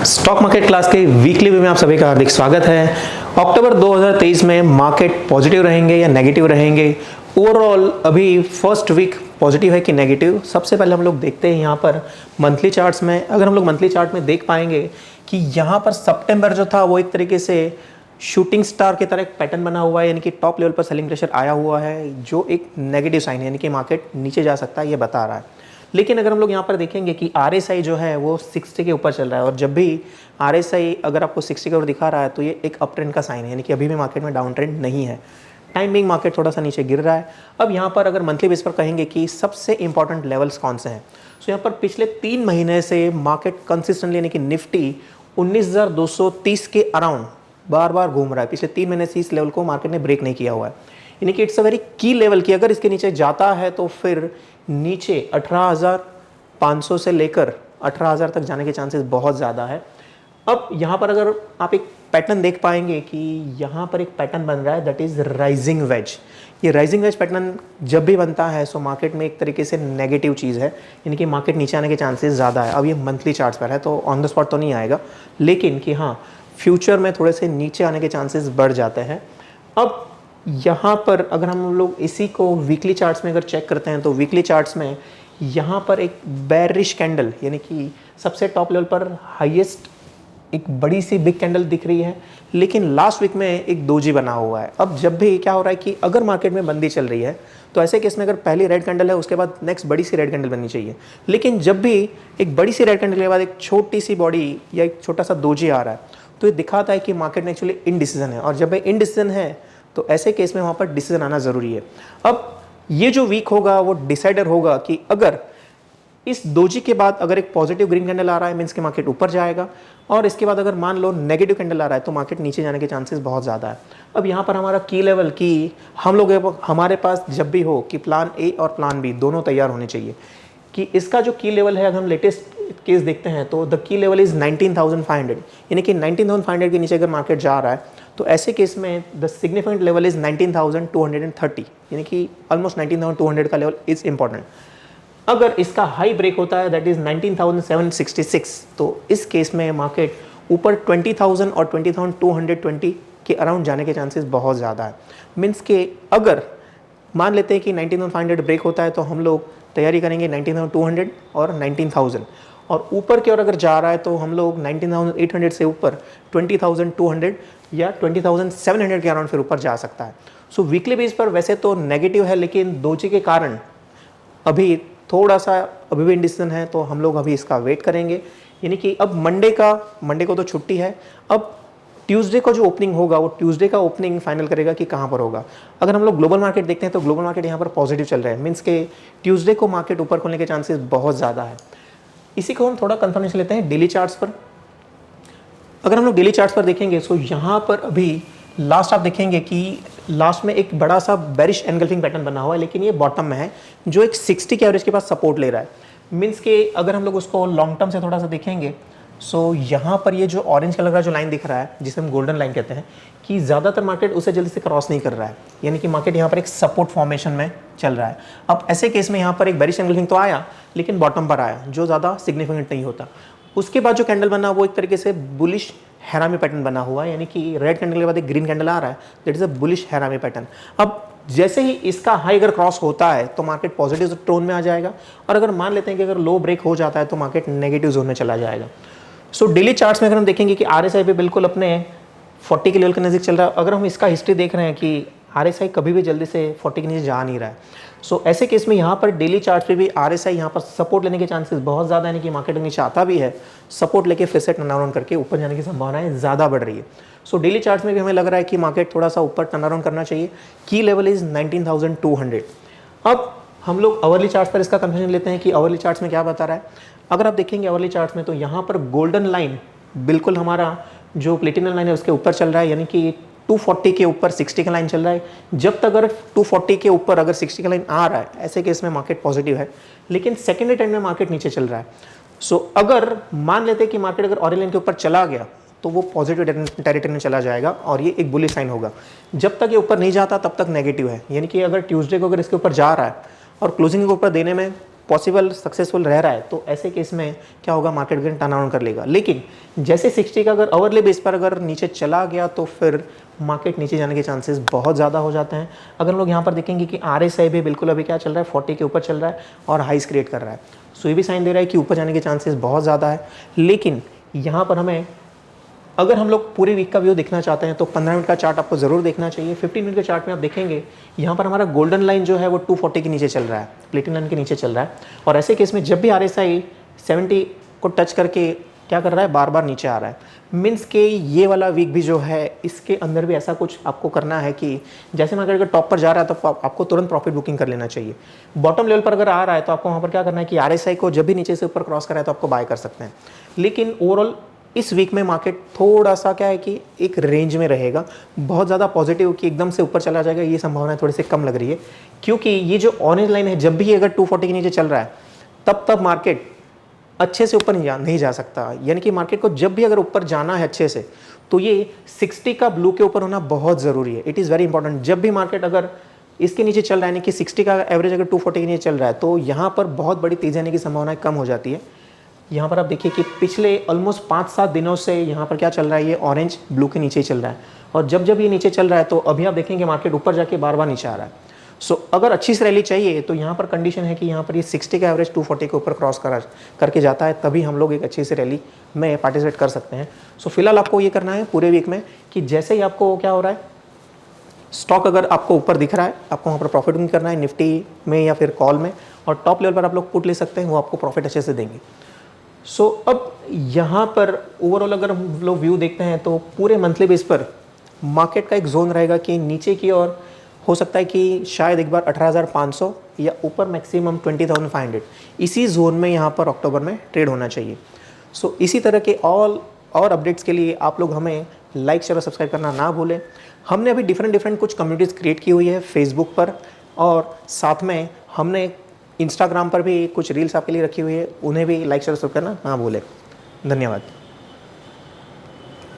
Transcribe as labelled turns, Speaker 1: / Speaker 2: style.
Speaker 1: Stock market class के weekly में आप सभी का हार्दिक स्वागत है। अक्टूबर 2023 में मार्केट पॉजिटिव रहेंगे या नेगेटिव रहेंगे? ओवरऑल अभी फर्स्ट वीक पॉजिटिव है कि नेगेटिव? सबसे पहले हम लोग देखते हैं यहाँ पर मंथली चार्ट्स में। अगर हम लोग मंथली चार्ट में देख पाएंगे कि यहाँ पर सितंबर जो था वो एक तरीके से शूटिंग स्टार की तरह एक पैटर्न बना हुआ है, यानी कि टॉप लेवल पर सेलिंग प्रेशर आया हुआ है, जो एक नेगेटिव साइन है, यानी कि मार्केट नीचे जा सकता है ये बता रहा है। लेकिन अगर हम लोग यहाँ पर देखेंगे कि RSI जो है वो 60 के ऊपर चल रहा है, और जब भी RSI अगर आपको 60 के ऊपर दिखा रहा है तो ये एक अप ट्रेंड का साइन है, यानी कि अभी भी मार्केट में डाउन ट्रेंड नहीं है। टाइम बिंग मार्केट थोड़ा सा नीचे गिर रहा है। अब यहाँ पर अगर मंथली बेस पर कहेंगे कि सबसे इंपॉर्टेंट लेवल्स कौन से हैं, तो यहाँ पर पिछले 3 महीने से मार्केट कंसिस्टेंटली यानी कि निफ्टी 19,230 के अराउंड बार बार घूम रहा है। पिछले 3 महीने से इस लेवल को मार्केट ने ब्रेक नहीं किया हुआ है, यानी कि इट्स अ वेरी की लेवल की अगर इसके नीचे जाता है तो फिर नीचे 18,500 से लेकर 18,000 तक जाने के चांसेस बहुत ज़्यादा है। अब यहाँ पर अगर आप एक पैटर्न देख पाएंगे कि यहाँ पर एक पैटर्न बन रहा है, दैट इज़ राइजिंग वेज। ये राइजिंग वेज पैटर्न जब भी बनता है सो मार्केट में एक तरीके से नेगेटिव चीज़ है, यानी कि मार्केट नीचे आने के चांसेस ज़्यादा है। अब ये मंथली चार्ट्स पर है तो ऑन द स्पॉट तो नहीं आएगा, लेकिन कि हाँ फ्यूचर में थोड़े से नीचे आने के चांसेस बढ़ जाते हैं। अब यहाँ पर अगर हम लोग इसी को वीकली चार्ट्स में अगर चेक करते हैं तो वीकली चार्ट्स में यहाँ पर एक बेरिश कैंडल, यानी कि सबसे टॉप लेवल पर हाईएस्ट एक बड़ी सी बिग कैंडल दिख रही है, लेकिन लास्ट वीक में एक डोजी बना हुआ है। अब जब भी क्या हो रहा है कि अगर मार्केट में मंदी चल रही है तो ऐसे केस में अगर पहली रेड कैंडल है उसके बाद नेक्स्ट बड़ी सी रेड कैंडल बननी चाहिए, लेकिन जब भी एक बड़ी सी रेड कैंडल के बाद एक छोटी सी बॉडी या एक छोटा सा डोजी आ रहा है तो ये दिखाता है कि मार्केट में एक्चुअली इनडिसीजन है, और जब भाई इनडिसीजन है तो ऐसे केस में वहाँ पर डिसीजन आना ज़रूरी है। अब ये जो वीक होगा वो डिसाइडर होगा कि अगर इस डोजी के बाद अगर एक पॉजिटिव ग्रीन कैंडल आ रहा है मींस कि मार्केट ऊपर जाएगा, और इसके बाद अगर मान लो नेगेटिव कैंडल आ रहा है तो मार्केट नीचे जाने के चांसेस बहुत ज़्यादा है। अब यहाँ पर हमारा की लेवल की हम लोग हमारे पास जब भी हो कि प्लान ए और प्लान बी दोनों तैयार होने चाहिए कि इसका जो की लेवल है, अगर हम लेटेस्ट केस देखते हैं तो द की लेवल इज़ 19,500, यानी कि 19,500 के नीचे अगर मार्केट जा रहा है तो ऐसे केस में द सिग्निफिकेंट लेवल इज़ 19,230, यानी कि ऑलमोस्ट 19,200 का लेवल इज़ इंपॉर्टेंट। अगर इसका हाई ब्रेक होता है दैट इज़ 19,766, तो इस केस में मार्केट ऊपर 20,000 और 20,220 के अराउंड जाने के चांसेस बहुत ज़्यादा है। मीन्स के अगर मान लेते हैं कि 19,500 ब्रेक होता है तो हम लोग तैयारी करेंगे 19,200 और 19,000, और ऊपर की ओर अगर जा रहा है तो हम लोग 19,800 से ऊपर 20,200 या 20,700 के अराउंड फिर ऊपर जा सकता है। सो वीकली बेस पर वैसे तो नेगेटिव है, लेकिन डोजी के कारण अभी थोड़ा सा अभी भी इंडिसीजन है, तो हम लोग अभी इसका वेट करेंगे। यानी कि अब मंडे को तो छुट्टी है, अब ट्यूसडे का जो ओपनिंग होगा वो ट्यूसडे का ओपनिंग फाइनल करेगा कि कहाँ पर होगा। अगर हम लोग ग्लोबल मार्केट देखते हैं तो ग्लोबल मार्केट यहाँ पर पॉजिटिव चल रहा है, मीन्स के ट्यूसडे को मार्केट ऊपर खोलने के चांसेस बहुत ज़्यादा है। इसी को हम थोड़ा कंफर्मेशन लेते हैं डेली चार्ट्स पर। अगर हम लोग डेली चार्ट्स पर देखेंगे तो यहाँ पर अभी लास्ट आप देखेंगे कि लास्ट में एक बड़ा सा बेरिश एनगल्फिंग पैटर्न बना हुआ है, लेकिन ये बॉटम में है जो एक 60 के एवरेज के पास सपोर्ट ले रहा है। मीन्स के अगर हम लोग उसको लॉन्ग टर्म से थोड़ा सा देखेंगे सो यहाँ पर ये जो ऑरेंज कलर का जो लाइन दिख रहा है जिसे हम गोल्डन लाइन कहते हैं, कि ज़्यादातर मार्केट उसे जल्दी से क्रॉस नहीं कर रहा है, यानी कि मार्केट यहाँ पर एक सपोर्ट फॉर्मेशन में चल रहा है। अब ऐसे केस में यहाँ पर एक बेरिश एनगल्फिंग तो आया लेकिन बॉटम पर आया, जो ज़्यादा सिग्निफिकेंट नहीं होता। उसके बाद जो कैंडल बना वो एक तरीके से बुलिश हैरामी पैटर्न बना हुआ है, यानी कि रेड कैंडल के बाद एक ग्रीन कैंडल आ रहा है, that is a bullish harami pattern. अब जैसे ही इसका हाई अगर क्रॉस होता है तो मार्केट पॉजिटिव टोन में आ जाएगा, और अगर मान लेते हैं कि अगर लो ब्रेक हो जाता है तो मार्केट नेगेटिव जोन में चला जाएगा। सो डेली चार्ट्स में अगर हम देखेंगे कि RSI पे बिल्कुल अपने 40 के लेवल के नज़दीक चल रहा है। अगर हम इसका हिस्ट्री देख रहे हैं कि RSI कभी भी जल्दी से 40 के नीचे जा नहीं रहा है, सो ऐसे केस में यहाँ पर डेली चार्ट पे भी RSI यहाँ पर सपोर्ट लेने के चांसेस बहुत ज़्यादा, यानी कि मार्केट नीचे आता भी है, सपोर्ट लेके फिर से टर्न अराउंड करके ऊपर जाने की संभावनाएं ज़्यादा बढ़ रही है। सो डेली चार्ट्स में भी हमें लग रहा है कि मार्केट थोड़ा सा ऊपर टर्न अराउंड करना चाहिए। की लेवल इज़ 19,200। अब हम लोग अवरली चार्ट्स पर इसका कंफ्यूजन लेते हैं कि अवरली चार्ट्स में क्या बता रहा है। अगर आप देखेंगे अवरली चार्ट्स में तो यहाँ पर गोल्डन लाइन बिल्कुल हमारा जो प्लेटिनम लाइन है उसके ऊपर चल रहा है, यानी कि 240 के ऊपर 60 का लाइन चल रहा है। जब तक अगर 240 के ऊपर अगर 60 का लाइन आ रहा है ऐसे केस में मार्केट पॉजिटिव है, लेकिन सेकेंडरी ट्रेंड में मार्केट नीचे चल रहा है। सो अगर मान लेते हैं कि मार्केट अगर ऑरेंज लाइन के ऊपर चला गया तो वो पॉजिटिव टेरिटरी में चला जाएगा और ये एक बुलिश साइन होगा। जब तक ये ऊपर नहीं जाता तब तक नेगेटिव है, यानी कि अगर ट्यूसडे को अगर इसके ऊपर जा रहा है और क्लोजिंग के ऊपर देने में पॉसिबल सक्सेसफुल रह रहा है, तो ऐसे केस में क्या होगा, मार्केट गेन टर्न अराउंड कर लेगा। लेकिन जैसे 60 का अगर आवरली बेस पर अगर नीचे चला गया तो फिर मार्केट नीचे जाने के चांसेस बहुत ज़्यादा हो जाते हैं। अगर हम लोग यहाँ पर देखेंगे कि RSI भी बिल्कुल अभी क्या चल रहा है, 40 के ऊपर चल रहा है और हाइस क्रिएट कर रहा है, सो ये भी साइन दे रहा है कि ऊपर जाने के चांसेस बहुत ज़्यादा है। लेकिन यहाँ पर हमें, अगर हम लोग पूरे वीक का व्यू देखना चाहते हैं तो 15 मिनट का चार्ट आपको ज़रूर देखना चाहिए। 15 मिनट के चार्ट में आप देखेंगे यहाँ पर हमारा गोल्डन लाइन जो है वो 240 के नीचे चल रहा है, प्लेटिन लाइन के नीचे चल रहा है। और ऐसे केस में जब भी RSI 70 को टच करके क्या कर रहा है, बार बार नीचे आ रहा है, मीन्स के ये वाला वीक भी जो है इसके अंदर भी ऐसा कुछ आपको करना है कि जैसे मार्केट अगर टॉप पर जा रहा है तो आपको तुरंत प्रॉफिट बुकिंग कर लेना चाहिए। बॉटम लेवल पर अगर आ रहा है तो आपको वहाँ पर क्या करना है कि RSI को जब भी नीचे से ऊपर क्रॉस करा है तो आपको बाय कर सकते हैं। लेकिन ओवरऑल इस वीक में मार्केट थोड़ा सा क्या है कि एक रेंज में रहेगा, बहुत ज़्यादा पॉजिटिव कि एकदम से ऊपर चला जाएगा ये संभावना थोड़ी सी कम लग रही है, क्योंकि ये जो ऑरेंज लाइन है जब भी अगर 240 के नीचे चल रहा है तब मार्केट अच्छे से ऊपर नहीं जा सकता। यानी कि मार्केट को जब भी अगर ऊपर जाना है अच्छे से तो ये 60 का ब्लू के ऊपर होना बहुत ज़रूरी है। It is very important. जब भी मार्केट अगर इसके नीचे चल रहा है, यानी कि 60 का एवरेज अगर 240 के नीचे चल रहा है तो यहाँ पर बहुत बड़ी तेजी आने की संभावनाएं कम हो जाती है। यहाँ पर आप देखिए कि पिछले ऑलमोस्ट 5-7 दिनों से यहाँ पर क्या चल रहा है, ये ऑरेंज ब्लू के नीचे चल रहा है। और जब ये नीचे चल रहा है तो अभी आप देखेंगे मार्केट ऊपर जाके बार बार नीचे आ रहा है। सो अगर अच्छी सी रैली चाहिए तो यहाँ पर कंडीशन है कि यहाँ पर ये 60 का एवरेज 240 के ऊपर क्रॉस करके जाता है, तभी हम लोग एक अच्छी सी रैली में पार्टिसिपेट कर सकते हैं। सो फिलहाल आपको ये करना है पूरे वीक में कि जैसे ही आपको क्या हो रहा है, स्टॉक अगर आपको ऊपर दिख रहा है आपको वहाँ पर प्रॉफिट बुकिंग करना है, निफ्टी में या फिर कॉल में, और टॉप लेवल पर आप लोग पुट ले सकते हैं, वो आपको प्रॉफिट अच्छे से देंगे। सो अब यहाँ पर ओवरऑल अगर हम लोग व्यू देखते हैं तो पूरे मंथली बेस पर मार्केट का एक जोन रहेगा कि नीचे की ओर हो सकता है कि शायद एक बार 18,500 या ऊपर मैक्सिमम 20,500, इसी जोन में यहाँ पर अक्टूबर में ट्रेड होना चाहिए। सो इसी तरह के और अपडेट्स के लिए आप लोग हमें लाइक शेयर और सब्सक्राइब करना ना भूलें। हमने अभी डिफरेंट कुछ कम्युनिटीज़ क्रिएट की हुई है फेसबुक पर, और साथ में हमने इंस्टाग्राम पर भी कुछ रील्स आपके लिए रखी हुई है, उन्हें भी लाइक शेयर और सब्सक्राइब करना ना भूलें। धन्यवाद।